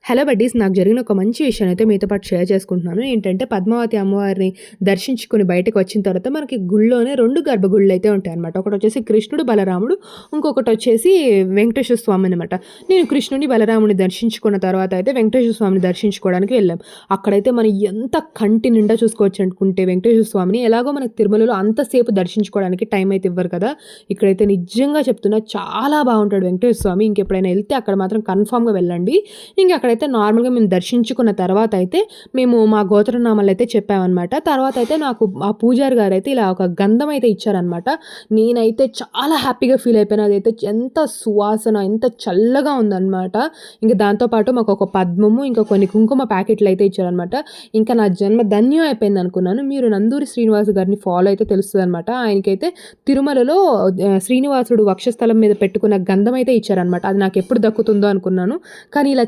Hello buddies, నాకు జరిగిన ఒక మంచి విషయం అయితే మీతో పాటు షేర్ చేసుకుంటున్నాను. ఏంటంటే పద్మావతి అమ్మవారిని దర్శించుకొని బయటకు వచ్చిన తర్వాత మనకి గుళ్ళోనే 2 గర్భగుడులు అయితే ఉంటాయన్నమాట. ఒకటొచ్చేసి కృష్ణుడు, బలరాముడు, ఇంకొకటొచ్చేసి వెంకటేశ్వర స్వామి అనమాట. నేను కృష్ణుడిని, బలరాముడిని దర్శించుకున్న తర్వాత అయితే వెంకటేశ్వర స్వామిని దర్శించుకోవడానికి వెళ్ళాం. అక్కడైతే మనం ఎంత కంటి నిండా చూసుకోవచ్చు అనుకుంటే వెంకటేశ్వర స్వామిని, ఎలాగో మనకి తిరుమలలో అంతసేపు దర్శించుకోవడానికి టైం అయితే ఇవ్వరు కదా. ఇక్కడైతే నిజంగా చెప్తున్నా చాలా బాగుంటాడు వెంకటేశ్వర స్వామి. ఇంకెప్పుడైనా వెళ్తే అక్కడ మాత్రం కన్ఫామ్గా వెళ్ళండి. ఇంకా అక్కడైతే నార్మల్గా మేము దర్శించుకున్న తర్వాత అయితే మేము మా గోత్రనామాలు అయితే చెప్పామన్నమాట. తర్వాత అయితే నాకు ఆ పూజారి గారు అయితే ఇలా ఒక గంధం అయితే ఇచ్చారనమాట. నేనైతే చాలా హ్యాపీగా ఫీల్ అయిపోయాను. అదైతే ఎంత సువాసన, ఎంత చల్లగా ఉందన్నమాట. ఇంకా దాంతోపాటు మాకు ఒక పద్మము, ఇంకా కొన్ని కుంకుమ ప్యాకెట్లు అయితే ఇచ్చారనమాట. ఇంకా నా జన్మ ధన్యం అయిపోయింది అనుకున్నాను. మీరు నందూరి శ్రీనివాస్ గారిని ఫాలో అయితే తెలుస్తుంది అనమాట. ఆయనకైతే తిరుమలలో శ్రీనివాసుడు వక్షస్థలం మీద పెట్టుకున్న గంధం అయితే ఇచ్చారనమాట. అది నాకు ఎప్పుడు దక్కుతుందో అనుకున్నాను. కానీ ఇలా